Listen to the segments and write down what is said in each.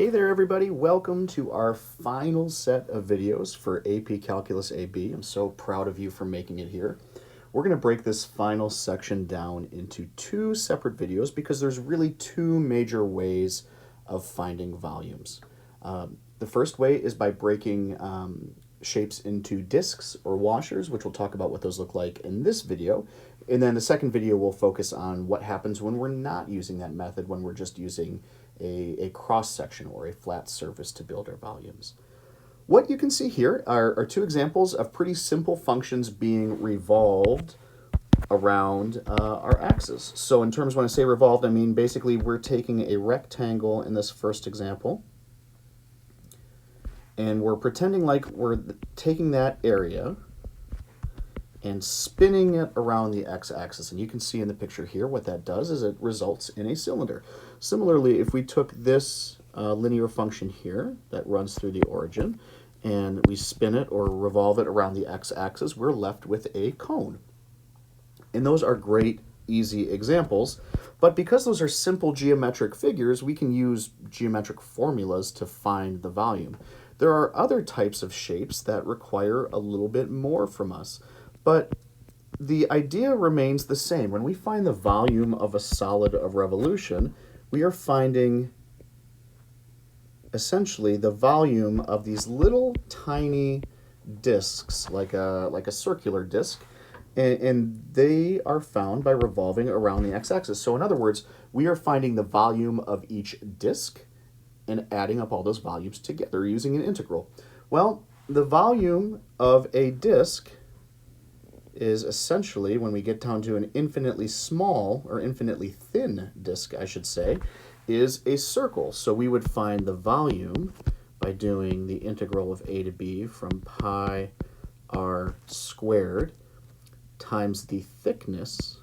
Hey there everybody, welcome to our final set of videos for AP Calculus AB. I'm so proud of you for making it here. We're going to break this final section down into two separate videos because there's really two major ways of finding volumes. The first way is by breaking shapes into disks or washers, which we'll talk about what those look like in this video. And then the second video will focus on what happens when we're not using that method, when we're just using a cross-section or a flat surface to build our volumes. What you can see here are two examples of pretty simple functions being revolved around our axis. So in terms when I say revolved, I mean basically we're taking a rectangle in this first example, and we're pretending like we're taking that area and spinning it around the x-axis. And you can see in the picture here what that does is it results in a cylinder. Similarly, if we took this linear function here that runs through the origin and we spin it or revolve it around the x-axis, we're left with a cone. And those are great, easy examples. But because those are simple geometric figures, we can use geometric formulas to find the volume. There are other types of shapes that require a little bit more from us. But the idea remains the same. When we find the volume of a solid of revolution, we are finding essentially the volume of these little tiny disks, like a circular disk, and they are found by revolving around the x-axis. So in other words, we are finding the volume of each disk and adding up all those volumes together using an integral. Well, the volume of a disk is essentially, when we get down to an infinitely small, or infinitely thin disk, I should say, is a circle. So we would find the volume by doing the integral of a to b from pi r squared times the thickness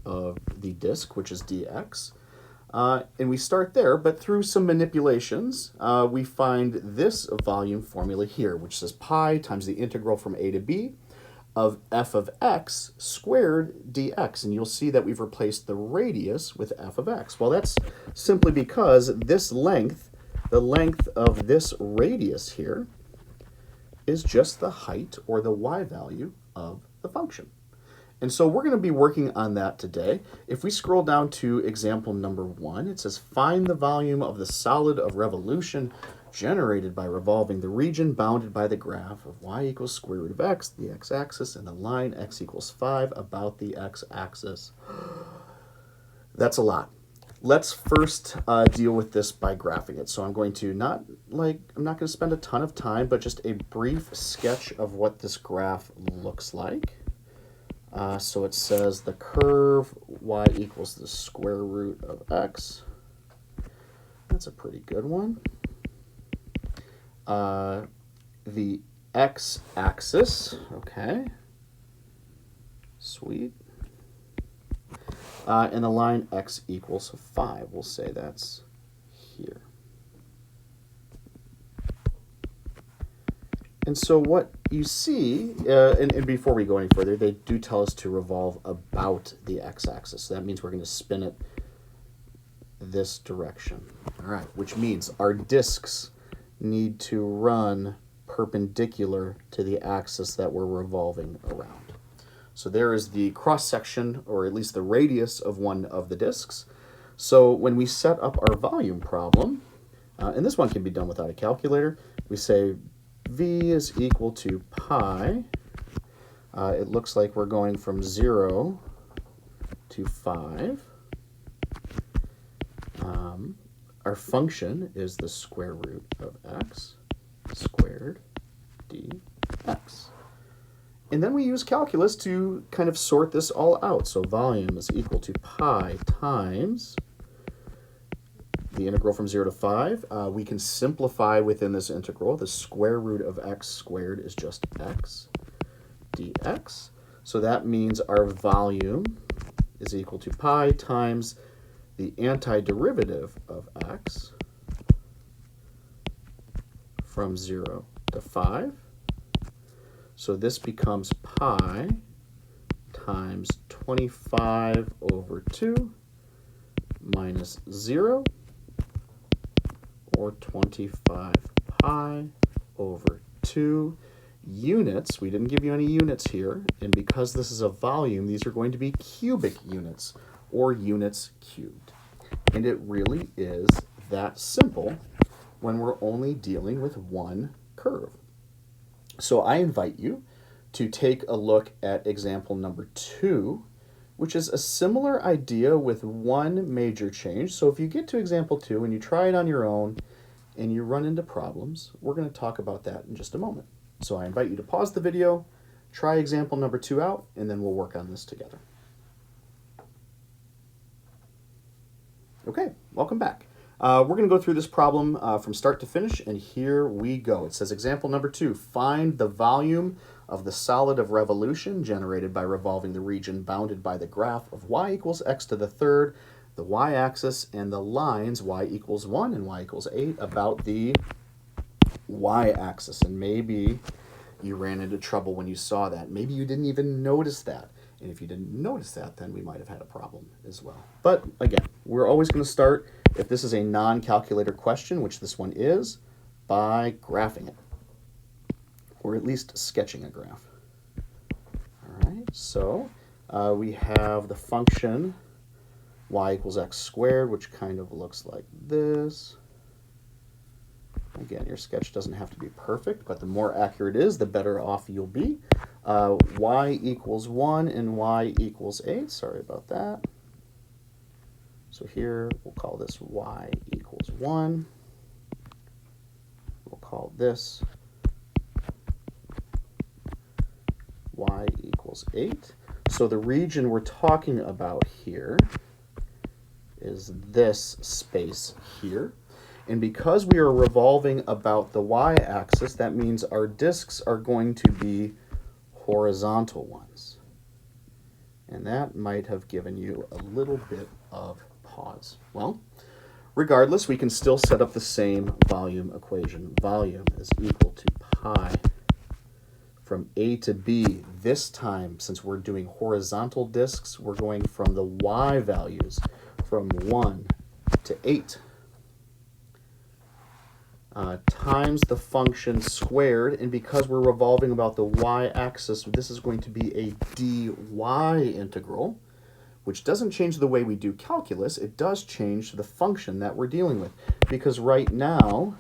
of the disk, which is dx. And we start there, but through some manipulations, we find this volume formula here, which says pi times the integral from a to b of f of x squared dx. And you'll see that we've replaced the radius with f of x. Well, that's simply because this length, the length of this radius here, is just the height or the y value of the function. And so we're going to be working on that today. If we scroll down to example number 1, it says find the volume of the solid of revolution generated by revolving the region bounded by the graph of y equals square root of x, the x-axis, and the line x equals 5 about the x-axis. That's a lot. Let's first deal with this by graphing it. So I'm going to I'm not going to spend a ton of time, but just a brief sketch of what this graph looks like. So it says the curve y equals the square root of x. That's a pretty good one. The x-axis, okay, sweet. And the line x equals 5, we'll say that's here. And so what you see, and before we go any further, they do tell us to revolve about the x-axis. So that means we're going to spin it this direction. All right, which means our disks need to run perpendicular to the axis that we're revolving around. So there is the cross-section, or at least the radius of one of the disks. So when we set up our volume problem, and this one can be done without a calculator, we say v is equal to pi. It looks like we're going from 0 to 5. Our function is the square root of x squared dx. And then we use calculus to kind of sort this all out. So volume is equal to pi times the integral from 0 to 5. We can simplify within this integral. The square root of x squared is just x dx. So that means our volume is equal to pi times the antiderivative of x from 0 to 5. So this becomes pi times 25 over 2 minus 0, or 25 pi over 2 units. We didn't give you any units here, and because this is a volume, these are going to be cubic units, or units cubed. And it really is that simple when we're only dealing with one curve. So I invite you to take a look at example number 2, which is a similar idea with one major change. So if you get to example 2 and you try it on your own and you run into problems, we're going to talk about that in just a moment. So I invite you to pause the video, try example number 2 out, and then we'll work on this together. Okay, welcome back. We're going to go through this problem from start to finish, and here we go. It says example number 2, find the volume of the solid of revolution generated by revolving the region bounded by the graph of y equals x to the third, the y-axis, and the lines y equals 1 and y equals 8 about the y-axis. And maybe you ran into trouble when you saw that. Maybe you didn't even notice that. And if you didn't notice that, then we might have had a problem as well. But again, we're always going to start, if this is a non-calculator question, which this one is, by graphing it, or at least sketching a graph. All right, so we have the function y equals x squared, which kind of looks like this. Again, your sketch doesn't have to be perfect, but the more accurate it is, the better off you'll be. Y equals 1 and y equals 8. Sorry about that. So here, we'll call this y equals 1. We'll call this y equals 8. So the region we're talking about here is this space here. And because we are revolving about the y-axis, that means our disks are going to be horizontal ones. And that might have given you a little bit of pause. Well, regardless, we can still set up the same volume equation. Volume is equal to pi from A to B. This time, since we're doing horizontal disks, we're going from the y values from 1 to 8. Times the function squared, and because we're revolving about the y-axis, this is going to be a dy integral, which doesn't change the way we do calculus. It does change the function that we're dealing with, because right now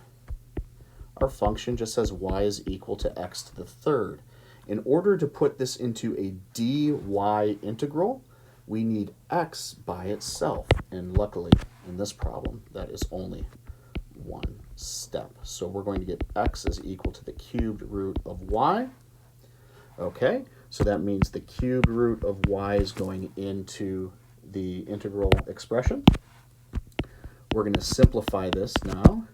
our function just says y is equal to x to the third. In order to put this into a dy integral, we need x by itself, and luckily in this problem that is only one step. So we're going to get x is equal to the cubed root of y. Okay, so that means the cubed root of y is going into the integral expression. We're going to simplify this now.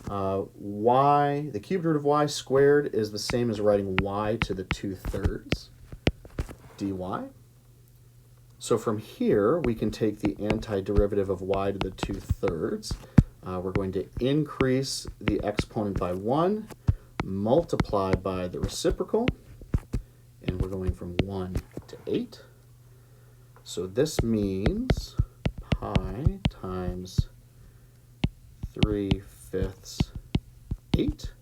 The cubed root of y squared is the same as writing y to the 2/3 dy. So from here, we can take the antiderivative of y to the 2/3. We're going to increase the exponent by 1, multiply by the reciprocal, and we're going from 1 to 8. So this means pi times 3/5 8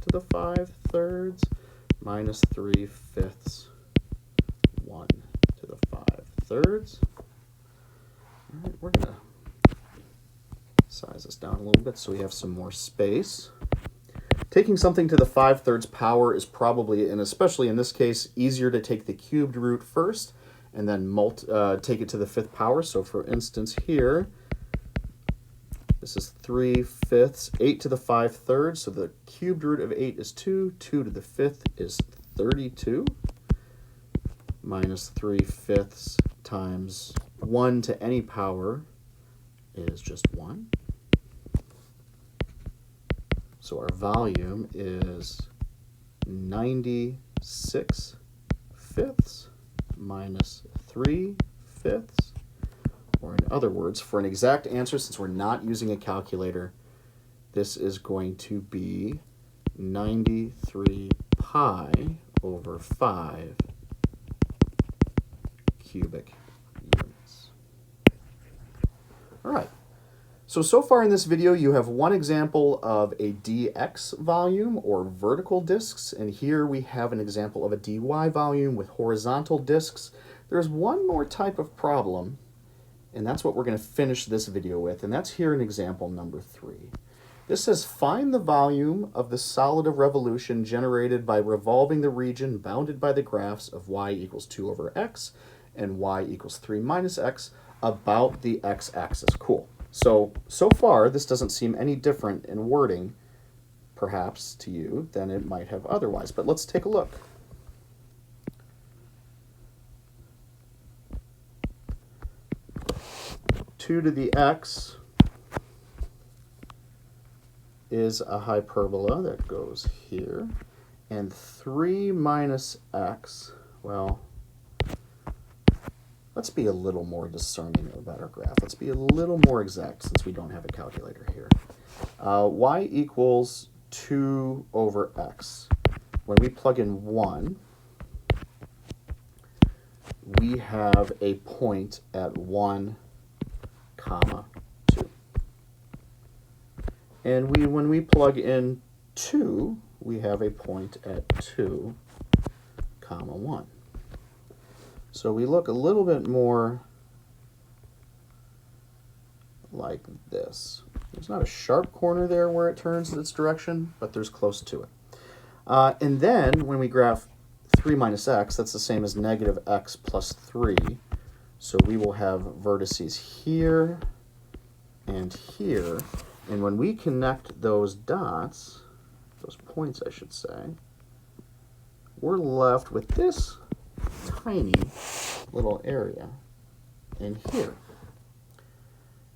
to the 5/3 minus 3/5 1 to the 5/3. All right, we're going to size this down a little bit so we have some more space. Taking something to the 5/3 power is probably, and especially in this case, easier to take the cubed root first and then take it to the 5th power. So for instance here, this is 3/5, 8 to the 5/3. So the cubed root of 8 is 2. 2 to the 5th is 32. Minus 3/5 times 1 to any power is just 1. So our volume is 96/5 minus 3/5. Or in other words, for an exact answer, since we're not using a calculator, this is going to be 93 pi over 5 cubic units. All right. So far in this video, you have one example of a dx volume or vertical disks, and here we have an example of a dy volume with horizontal disks. There's one more type of problem, and that's what we're going to finish this video with, and that's here in example number 3. This says, find the volume of the solid of revolution generated by revolving the region bounded by the graphs of y equals 2 over x and y equals 3 minus x about the x-axis. Cool. So far, this doesn't seem any different in wording, perhaps, to you than it might have otherwise. But let's take a look. Two to the x is a hyperbola that goes here. And 3 minus x, well, let's be a little more discerning about our graph. Let's be a little more exact since we don't have a calculator here. Y equals 2 over x. When we plug in 1, we have a point at 1, comma 2. And when we plug in 2, we have a point at 2, comma 1. So we look a little bit more like this. There's not a sharp corner there where it turns its direction, but there's close to it. And then when we graph 3 minus x, that's the same as negative x plus 3. So we will have vertices here and here. And when we connect those dots, those points I should say, we're left with this tiny little area in here.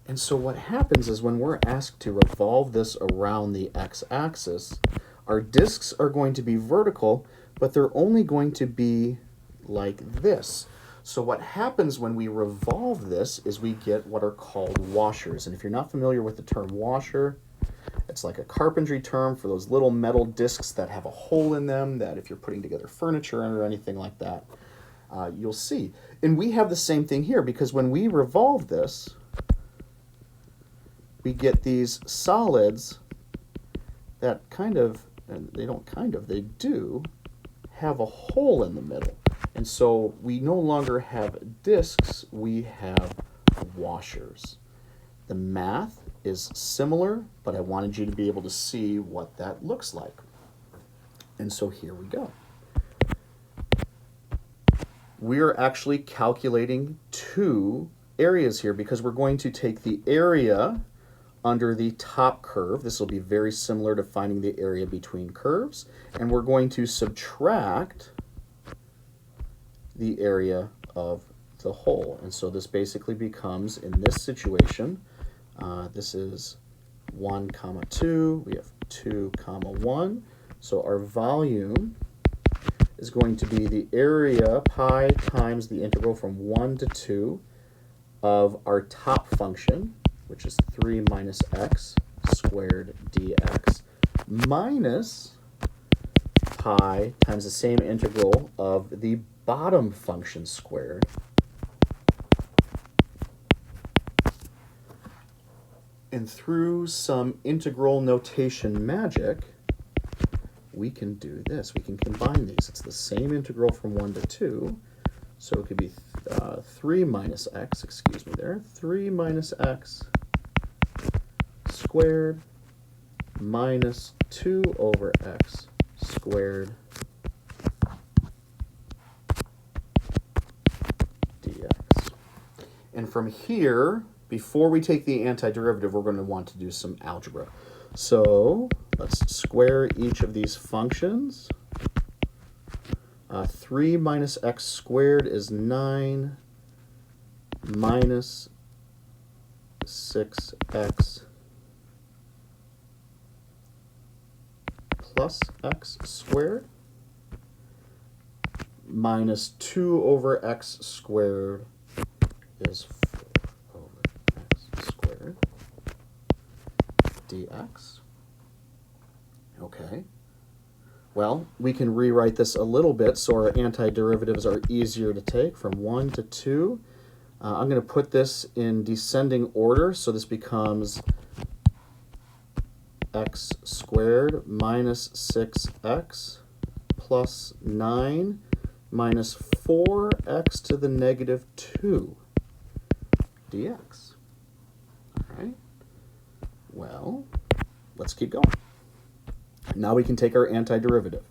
And so what happens is when we're asked to revolve this around the x-axis, our disks are going to be vertical, but they're only going to be like this. So what happens when we revolve this is we get what are called washers. And if you're not familiar with the term washer, it's like a carpentry term for those little metal discs that have a hole in them that if you're putting together furniture or anything like that, you'll see. And we have the same thing here because when we revolve this, we get these solids that they do have a hole in the middle. And so we no longer have disks, we have washers. The math is similar, but I wanted you to be able to see what that looks like. And so here we go. We're actually calculating two areas here because we're going to take the area under the top curve. This will be very similar to finding the area between curves. And we're going to subtract the area of the hole. And so this basically becomes, in this situation, this is 1, comma 2. We have 2, comma 1. So our volume is going to be the area pi times the integral from 1 to 2 of our top function, which is 3 minus x squared dx, minus pi times the same integral of the bottom function squared, and through some integral notation magic, we can do this. We can combine these. It's the same integral from 1 to 2, so it could be 3 minus x, 3 minus x squared minus 2 over x squared dx. And from here, before we take the antiderivative, we're going to want to do some algebra. So let's square each of these functions. 3 minus x squared is 9 minus 6x plus x squared minus 2 over x squared is 4 over x squared dx. Okay. Well, we can rewrite this a little bit so our antiderivatives are easier to take. From 1 to 2, I'm going to put this in descending order, so this becomes x squared minus 6x plus 9 minus 4x to the negative 2 dx. All right. Well, let's keep going. Now we can take our antiderivative.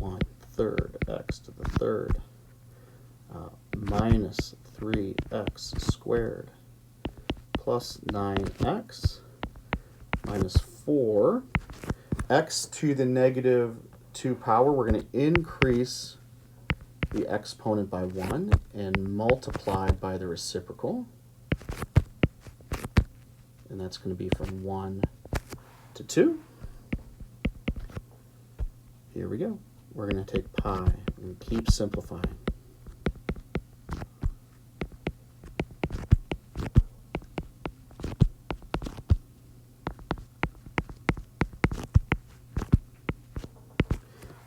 1/3 x to the third minus 3x squared plus 9x minus 4 x to the negative 2 power. We're going to increase the exponent by 1 and multiply by the reciprocal. And that's going to be from 1 to 2. Here we go. We're going to take pi and keep simplifying.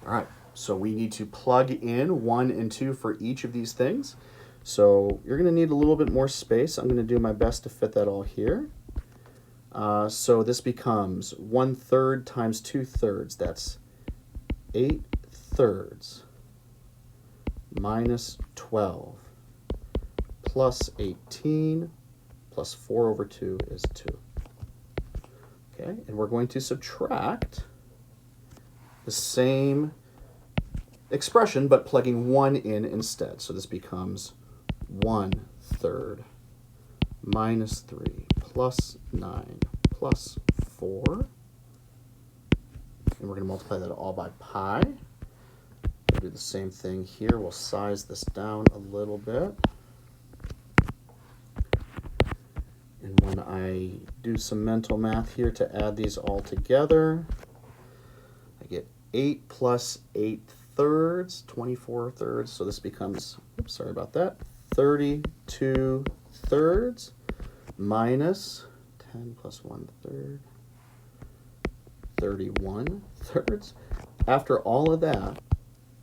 All right, so we need to plug in 1 and 2 for each of these things. So you're going to need a little bit more space. I'm going to do my best to fit that all here. So this becomes 1/3 times 2/3. That's 8/3 minus 12 plus 18 plus 4/2 is 2. Okay, and we're going to subtract the same expression, but plugging 1 in instead. So this becomes 1/3 minus 3 plus 9 plus 4. And we're going to multiply that all by pi. We'll do the same thing here. We'll size this down a little bit. And when I do some mental math here to add these all together, I get 8 plus 8/3, 24/3. So this becomes, oops, sorry about that, 32/3 minus 10 plus 1/3, 31/3. After all of that,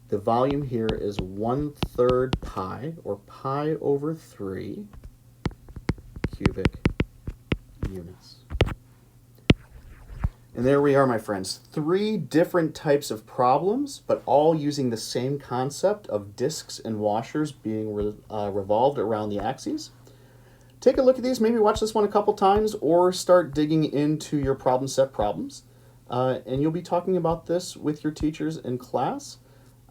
the volume here is 1/3 pi, or pi over 3 cubic units. And there we are, my friends. 3 different types of problems, but all using the same concept of disks and washers being revolved around the axes. Take a look at these, maybe watch this one a couple times, or start digging into your problem set problems. And you'll be talking about this with your teachers in class,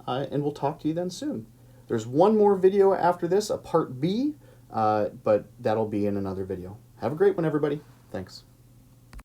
and we'll talk to you then soon. There's one more video after this, a part B, but that'll be in another video. Have a great one, everybody. Thanks.